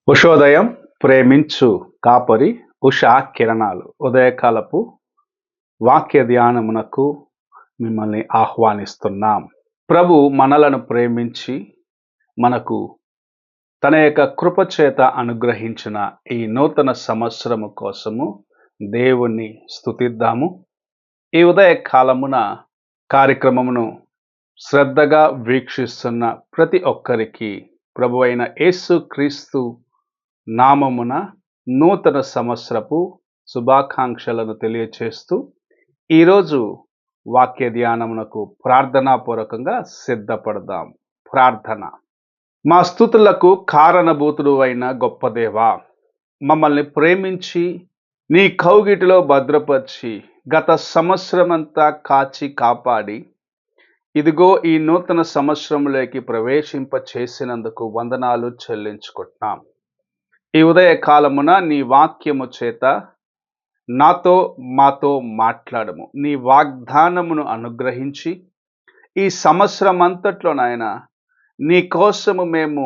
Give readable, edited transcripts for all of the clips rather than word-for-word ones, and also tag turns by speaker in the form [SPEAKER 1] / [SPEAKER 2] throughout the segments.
[SPEAKER 1] ఉషోదయం ప్రేమించు కాపరి ఉషా కిరణాలు ఉదయకాలపు వాక్య ధ్యానమునకు మిమ్మల్ని ఆహ్వానిస్తున్నాం. ప్రభు మనలను ప్రేమించి మనకు తన యొక్క కృపచేత అనుగ్రహించిన ఈ నూతన సంవత్సరము కోసము దేవుణ్ణి స్తుతిద్దాము. ఈ ఉదయకాలమున కార్యక్రమమును శ్రద్ధగా వీక్షిస్తున్న ప్రతి ఒక్కరికి ప్రభు అయిన యేసుక్రీస్తు నామమున నూతన సంవత్సరపు శుభాకాంక్షలను తెలియచేస్తూ ఈరోజు వాక్య ధ్యానమునకు ప్రార్థనాపూర్వకంగా సిద్ధపడదాం. ప్రార్థన. మా స్తుతులకు కారణభూతుడు అయిన గొప్ప దేవా, మమ్మల్ని ప్రేమించి నీ కౌగిటిలో భద్రపరిచి గత సంవత్సరమంతా కాచి కాపాడి ఇదిగో ఈ నూతన సంవత్సరంలోకి ప్రవేశింప చేసినందుకు వందనాలు చెల్లించుకుంటున్నాం. ఈ ఉదయ కాలమున నీ వాక్యము చేత నాతో మాతో మాట్లాడము. నీ వాగ్దానమును అనుగ్రహించి ఈ సంవత్సరం అంతట్లో నాయన నీ కోసము మేము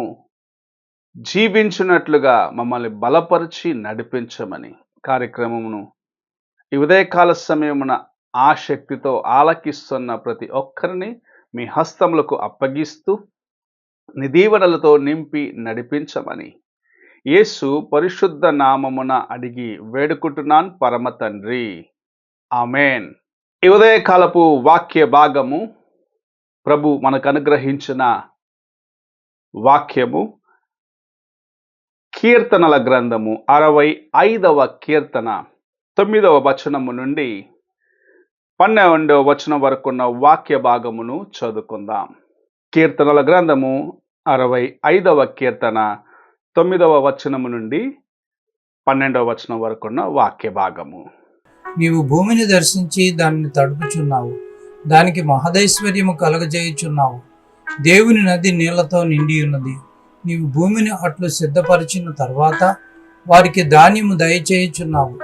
[SPEAKER 1] జీవించినట్లుగా మమ్మల్ని బలపరిచి నడిపించమని కార్యక్రమమును ఈ ఉదయకాల సమయమున ఆసక్తితో ఆలకిస్తున్న ప్రతి ఒక్కరిని మీ హస్తములకు అప్పగిస్తూ నీ దీవెనలతో నింపి నడిపించమని యేసు పరిశుద్ధ నామమున అడిగి వేడుకుంటున్నాను పరమ తండ్రి, ఆమెన్. ఈ ఉదయకాలపు వాక్య భాగము ప్రభు మనకు అనుగ్రహించిన వాక్యము కీర్తనల గ్రంథము 65వ కీర్తన 9వ వచనము నుండి 12వ వచనం వరకున్న వాక్య భాగమును చదువుకుందాం. కీర్తనల గ్రంథము 65వ కీర్తన 9వ వచనము నుండి 12వ వచనం వరకున్న వాక్య భాగము.
[SPEAKER 2] నీవు భూమిని దర్శించి దానిని తడుపుచున్నావు, దానికి మహదైశ్వర్యము కలగజేయుచున్నావు. దేవుని నది నీళ్లతో నిండి ఉన్నది. నీవు భూమిని అట్లు సిద్ధపరిచిన తర్వాత వారికి ధాన్యము దయచేయుచున్నావు.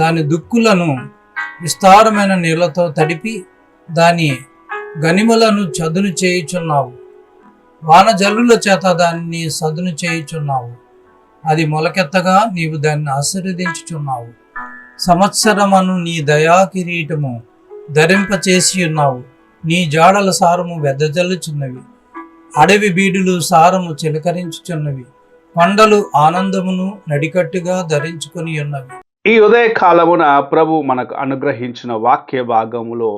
[SPEAKER 2] దాని దుక్కులను విస్తారమైన నీళ్లతో తడిపి దాని గనిమలను చదును చేయుచున్నావు. వానజల్లుల చేత దానిని సదును చేయుచున్నావు. అది మొలకెత్తగా నీవు దాన్ని ఆశీర్వదించుచున్నావు. సంవత్సరమును నీ దయా కిరీటము ధరింపచేసి ఉన్నావు. నీ జాడల సారము వెదజల్లుచున్నవి. అడవి బీడులు సారము చిలకరించుచున్నవి. కొండలు ఆనందమును నడికట్టుగా ధరించుకొని ఉన్నవి.
[SPEAKER 1] ఈ ఉదయ కాలమున ప్రభు మనకు అనుగ్రహించిన వాక్య భాగములో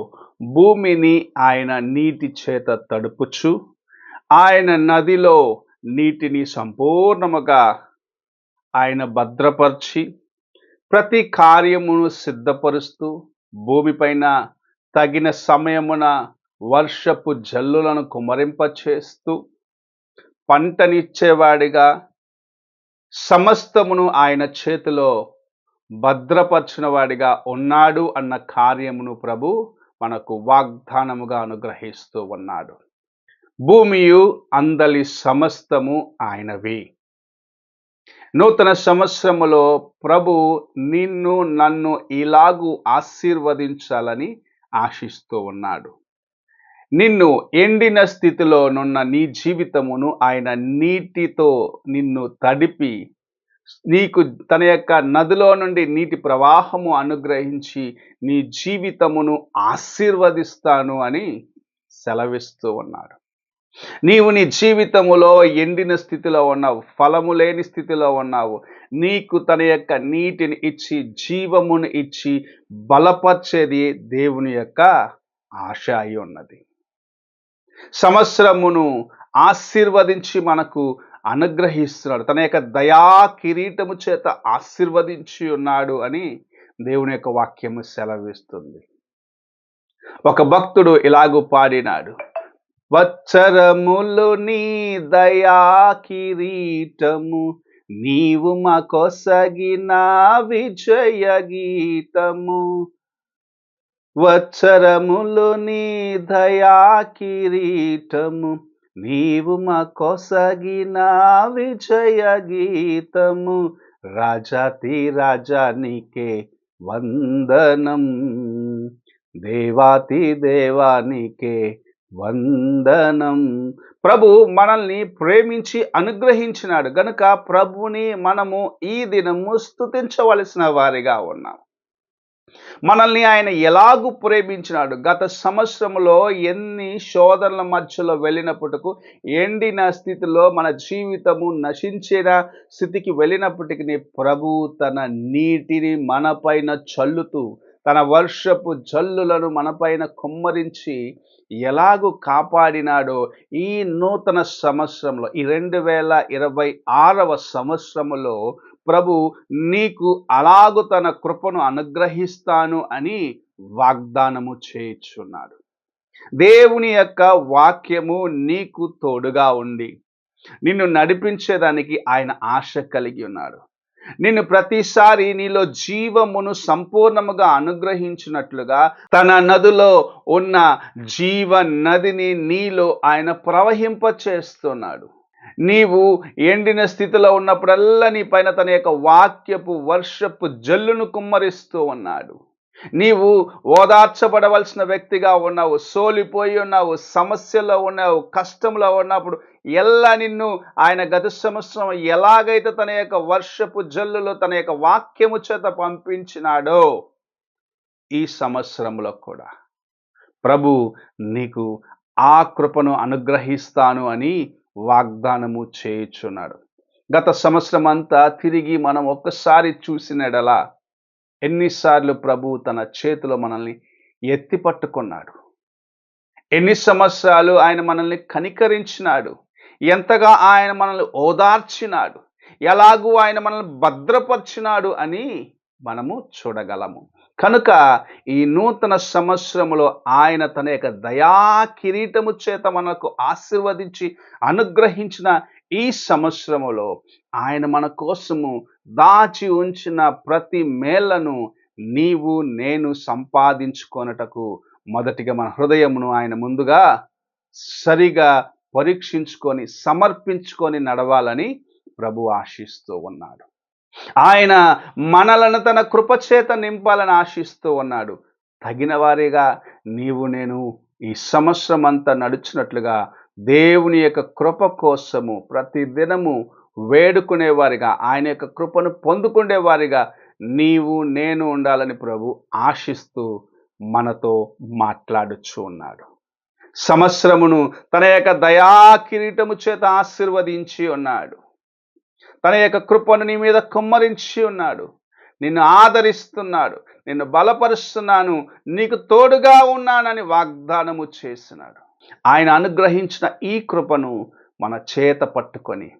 [SPEAKER 1] భూమిని ఆయన నీటి చేత తడుపుచు ఆయన నదిలో నీటిని సంపూర్ణముగా ఆయన భద్రపరిచి ప్రతి కార్యమును సిద్ధపరుస్తూ భూమిపైన తగిన సమయమున వర్షపు జల్లులను కుమరింపచేస్తూ పంటనిచ్చేవాడిగా సమస్తమును ఆయన చేతిలో భద్రపరిచిన వాడిగా ఉన్నాడు అన్న కార్యమును ప్రభు మనకు వాగ్దానముగా అనుగ్రహిస్తూ ఉన్నాడు. భూమియు అందలి సమస్తము ఆయనవి. నూతన సంవత్సరములో ప్రభు నిన్ను నన్ను ఇలాగూ ఆశీర్వదించాలని ఆశిస్తూ ఉన్నాడు. నిన్ను ఎండిన స్థితిలో నున్న నీ జీవితమును ఆయన నీటితో నిన్ను తడిపి నీకు తన యొక్క నదిలో నుండి నీటి ప్రవాహము అనుగ్రహించి నీ జీవితమును ఆశీర్వదిస్తాను అని సెలవిస్తూ ఉన్నాడు. నీవు నీ జీవితములో ఎండిన స్థితిలో ఉన్నావు, ఫలము లేని స్థితిలో ఉన్నావు. నీకు తన యొక్క నీటిని ఇచ్చి జీవమును ఇచ్చి బలపరిచేది దేవుని యొక్క ఆశ అయి ఉన్నది. సంవత్సరమును ఆశీర్వదించి మనకు అనుగ్రహిస్తున్నాడు. తన యొక్క దయా కిరీటము చేత ఆశీర్వదించి ఉన్నాడు అని దేవుని యొక్క వాక్యము సెలవిస్తుంది. ఒక భక్తుడు ఇలాగూ పాడినాడు, వత్సరములు నీ దయా కిరీటము, నీవు మాకొసగిన విజయ గీతము. వత్సరములు నీ దయా కిరీటము, నీవు మాకొసగిన విజయ గీతము. రాజాతి రాజానికే వందనం, దేవాతి దేవానికే వందనం. ప్రభు మనల్ని ప్రేమించి అనుగ్రహించినాడు గనుక ప్రభుని మనము ఈ దినము స్తుతించవలసిన వారిగా ఉన్నాం. మనల్ని ఆయన ఎలాగూ ప్రేమించినాడు. గత సంవత్సరంలో ఎన్ని శోధనల మధ్యలో వెళ్ళినప్పటికీ, ఎండిన స్థితిలో మన జీవితము నశించిన స్థితికి వెళ్ళినప్పటికీ ప్రభు తన నీటిని మనపైన చల్లుతూ, తన వర్షపు జల్లులను మనపైన కుమ్మరించి ఎలాగూ కాపాడినాడో ఈ నూతన సంవత్సరంలో, ఈ 2026వ సంవత్సరములో ప్రభు నీకు అలాగు తన కృపను అనుగ్రహిస్తాను అని వాగ్దానము చేయుచున్నాడు. దేవుని యొక్క వాక్యము నీకు తోడుగా ఉండి నిన్ను నడిపించేదానికి ఆయన ఆశ కలిగి ఉన్నాడు. నిన్ను ప్రతిసారి నీలో జీవమును సంపూర్ణముగా అనుగ్రహించినట్లుగా తన నదిలో ఉన్న జీవ నదిని నీలో ఆయన ప్రవహింపచేస్తున్నాడు. నీవు ఎండిన స్థితిలో ఉన్నప్పుడల్లా నీ పైన తన యొక్క వాక్యపు వర్షపు జల్లును కుమ్మరిస్తూ ఉన్నాడు. నీవు ఓదార్చబడవలసిన వ్యక్తిగా ఉన్నావు, సోలిపోయి ఉన్నావు, సమస్యలో ఉన్నావు, కష్టంలో ఉన్నప్పుడు నిన్ను ఆయన గత సంవత్సరం ఎలాగైతే తన యొక్క వర్షపు జల్లులో తన యొక్క వాక్యము చేత పంపించినాడో ఈ సంవత్సరంలో కూడా ప్రభు నీకు ఆ కృపను అనుగ్రహిస్తాను అని వాగ్దానము చేయుచున్నాడు. గత సంవత్సరం అంతా తిరిగి మనం ఒక్కసారి చూసినడలా ఎన్నిసార్లు ప్రభు తన చేతిలో మనల్ని ఎత్తి పట్టుకున్నాడు, ఎన్ని సంవత్సరాలు ఆయన మనల్ని కనికరించినాడు, ఎంతగా ఆయన మనల్ని ఓదార్చినాడు, ఎలాగూ ఆయన మనల్ని భద్రపరిచినాడు అని మనము చూడగలము. కనుక ఈ నూతన సంవత్సరములో ఆయన తన యొక్క దయా కిరీటము చేత మనకు ఆశీర్వదించి అనుగ్రహించిన ఈ సంవత్సరములో ఆయన మన కోసము దాచి ఉంచిన ప్రతి మేళ్లను నీవు నేను సంపాదించుకొనుటకు మొదటిగా మన హృదయమును ఆయన ముందుగా సరిగా పరీక్షించుకొని సమర్పించుకొని నడవాలని ప్రభు ఆశిస్తూ ఉన్నాడు. ఆయన మనలను తన కృపచేత నింపాలని ఆశిస్తూ ఉన్నాడు. తగిన వారిగా నీవు నేను ఈ సంవత్సరం అంతా నడుచున్నట్లుగా దేవుని యొక్క కృప కోసము ప్రతి దినము వేడుకునేవారిగా, ఆయన యొక్క కృపను పొందుకునేవారిగా నీవు నేను ఉండాలని ప్రభు ఆశిస్తూ మనతో మాట్లాడుచూ ఉన్నాడు. సంవత్సరమును తన యొక్క దయా కిరీటము చేత ఆశీర్వదించి ఉన్నాడు. తన యొక్క కృపను నీ మీద కుమ్మరించి ఉన్నాడు. నిన్ను ఆదరిస్తున్నాడు, నిన్ను బలపరుస్తున్నాను, నీకు తోడుగా ఉన్నానని వాగ్దానము చేసినాడు. ఆయన అనుగ్రహించిన ఈ కృపను మన చేత పట్టుకొని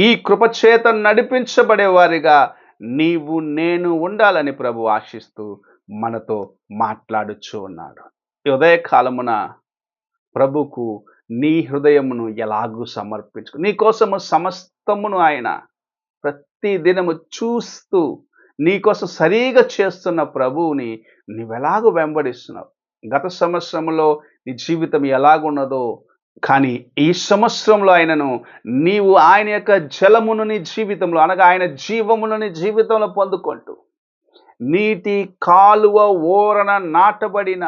[SPEAKER 1] ఈ కృప చేత నడిపించబడేవారిగా నీవు నేను ఉండాలని ప్రభు ఆశిస్తూ మనతో మాట్లాడుచూ ఉన్నాడు. ఈ ఉదయకాలమున ప్రభుకు నీ హృదయమును ఎలాగూ సమర్పించుకో. నీ కోసము సమస్తమును ఆయన ప్రతి దినము చూస్తూ నీకోసం సరిగా చేస్తున్న ప్రభువుని నీవెలాగూ వెంబడిస్తున్నావు. గత సంవత్సరంలో నీ జీవితం ఎలాగున్నదో కానీ ఈ సంవత్సరంలో ఆయనను నీవు ఆయన యొక్క జలమును నీ జీవితంలో అనగా ఆయన జీవమును నీ జీవితంలో పొందుకుంటూ నీటి కాలువ ఓరన నాటబడిన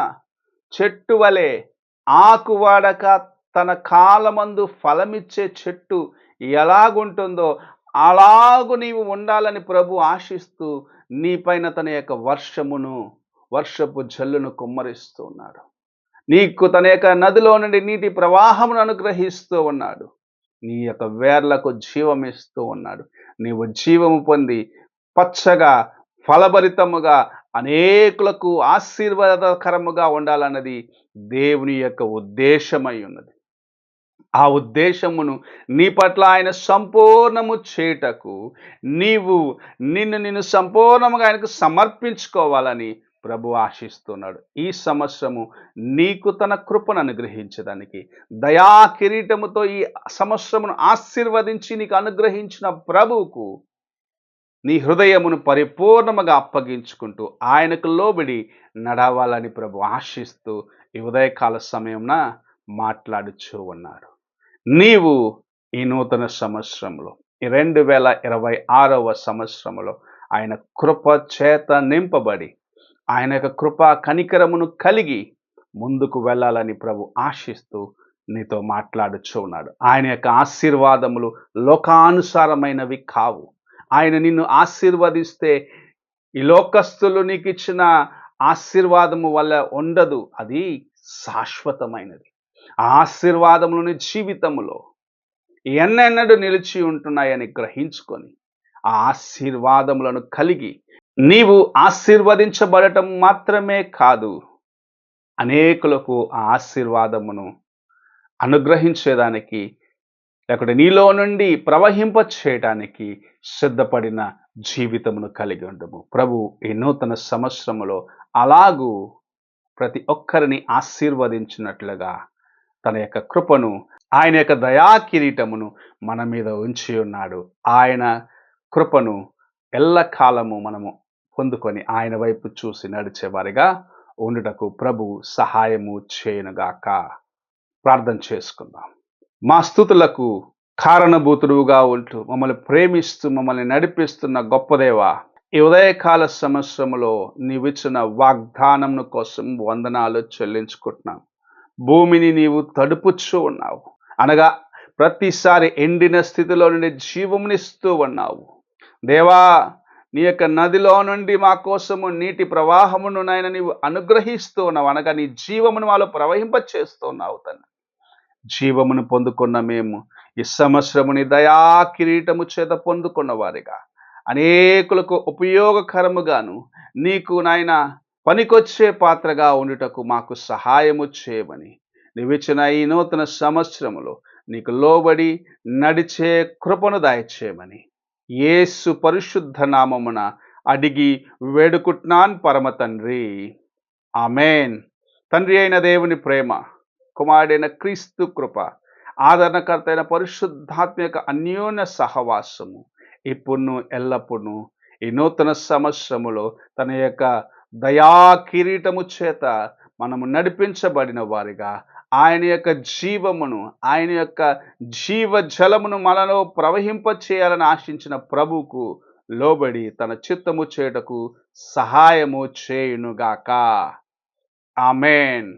[SPEAKER 1] చెట్టు వలె ఆకువాడక తన కాలమందు ఫలమిచ్చే చెట్టు ఎలాగుంటుందో అలాగు నీవు ఉండాలని ప్రభు ఆశిస్తూ నీపైన తన యొక్క వర్షపు జల్లును కుమ్మరిస్తూ ఉన్నాడు. నీకు తన యొక్క నదిలో నుండి నీటి ప్రవాహమును అనుగ్రహిస్తూ ఉన్నాడు. నీ యొక్క వేర్లకు జీవం ఇస్తూ ఉన్నాడు. నీవు జీవము పొంది పచ్చగా ఫలభరితముగా అనేకులకు ఆశీర్వాదకరముగా ఉండాలన్నది దేవుని యొక్క ఉద్దేశమై ఉన్నది. ఆ ఉద్దేశమును నీ పట్ల ఆయన సంపూర్ణము చేయుటకు నిన్ను సంపూర్ణముగా ఆయనకు సమర్పించుకోవాలని ప్రభు ఆశిస్తున్నాడు. ఈ సంవత్సరము నీకు తన కృపను అనుగ్రహించడానికి దయా కిరీటముతో ఈ సంవత్సరమును ఆశీర్వదించి నీకు అనుగ్రహించిన ప్రభువుకు నీ హృదయమును పరిపూర్ణముగా అప్పగించుకుంటూ ఆయనకు లోబడి నడవాలని ప్రభు ఆశిస్తూ ఈ ఉదయకాల సమయంన మాట్లాడుచూ ఉన్నాడు. నీవు ఈ నూతన సంవత్సరంలో ఈ 2026వ సంవత్సరంలో ఆయన కృప చేత నింపబడి ఆయన యొక్క కృపా కనికరమును కలిగి ముందుకు వెళ్ళాలని ప్రభు ఆశిస్తూ నీతో మాట్లాడుచూ ఉన్నాడు. ఆయన యొక్క ఆశీర్వాదములు లోకానుసారమైనవి కావు. ఆయన నిన్ను ఆశీర్వదిస్తే ఈ లోకస్తులు నీకు ఇచ్చిన ఆశీర్వాదము వల్ల ఉండదు, అది శాశ్వతమైనది. ఆ ఆశీర్వాదములు నీ జీవితములో ఎన్నెన్నడూ నిలిచి ఉంటున్నాయని గ్రహించుకొని ఆ ఆశీర్వాదములను కలిగి నీవు ఆశీర్వదించబడటం మాత్రమే కాదు, అనేకులకు ఆ ఆశీర్వాదమును అనుగ్రహించేదానికి, లేకుంటే నీలో నుండి ప్రవహింప చేయడానికి సిద్ధపడిన జీవితమును కలిగి ఉండము. ప్రభు ఈ నూతన సంవత్సరములో అలాగూ ప్రతి ఒక్కరిని ఆశీర్వదించినట్లుగా తన యొక్క కృపను, ఆయన యొక్క దయా కిరీటమును మన మీద ఉంచి ఉన్నాడు. ఆయన కృపను ఎల్లకాలము మనము పొందుకొని ఆయన వైపు చూసి నడిచేవారిగా ఉండుటకు ప్రభు సహాయము చేయనుగాక. ప్రార్థన చేసుకుందాం. మా స్తుతులకు కారణభూతుడుగా ఉంటూ మమ్మల్ని ప్రేమిస్తూ మమ్మల్ని నడిపిస్తున్న గొప్ప దేవా, ఈ ఉదయకాల సంవత్సరములో నీవిచ్చిన వాగ్దానమును కోసం వందనాలు చెల్లించుకుంటున్నాం. భూమిని నీవు తడుపుచూ ఉన్నావు, అనగా ప్రతిసారి ఎండిన స్థితిలో నుండి జీవమునిస్తూ ఉన్నావు. దేవా, నీ యొక్క నదిలో నుండి మా కోసము నీటి ప్రవాహమును నాయన నీవు అనుగ్రహిస్తూ ఉన్నావు, అనగా నీ జీవమును మాలో ప్రవహింపచేస్తూ ఉన్నావు. తండ్రి, జీవమును పొందుకున్న మేము ఈ సంవత్సరముని దయా కిరీటము చేత పొందుకున్న వారిగా అనేకులకు ఉపయోగకరముగాను నీకు నాయన పనికొచ్చే పాత్రగా ఉండుటకు మాకు సహాయము చేయమని నీవిచ్చిన ఈ నూతన సంవత్సరములో నీకు లోబడి నడిచే కృపను దయచేయమని యేసు పరిశుద్ధ నామమున అడిగి వేడుకుంటున్నాను పరమ తండ్రి, ఆమేన్. తండ్రి అయిన దేవుని ప్రేమ, కుమారుడైన క్రీస్తు కృప, ఆదరణకర్త అయిన పరిశుద్ధాత్మ యొక్క అన్యోన్య సహవాసము ఇప్పుడు ఎల్లప్పుడూ ఈ నూతన సంవత్సరములో తన యొక్క దయా కిరీటము చేత మనము నడిపించబడిన వారిగా ఆయన యొక్క జీవమును, ఆయన యొక్క జీవ జలమును మనలో ప్రవహింప చేయాలని ఆశించిన ప్రభువుకు లోబడి తన చిత్తము చేయుటకు సహాయము చేయునుగాక. ఆమేన్.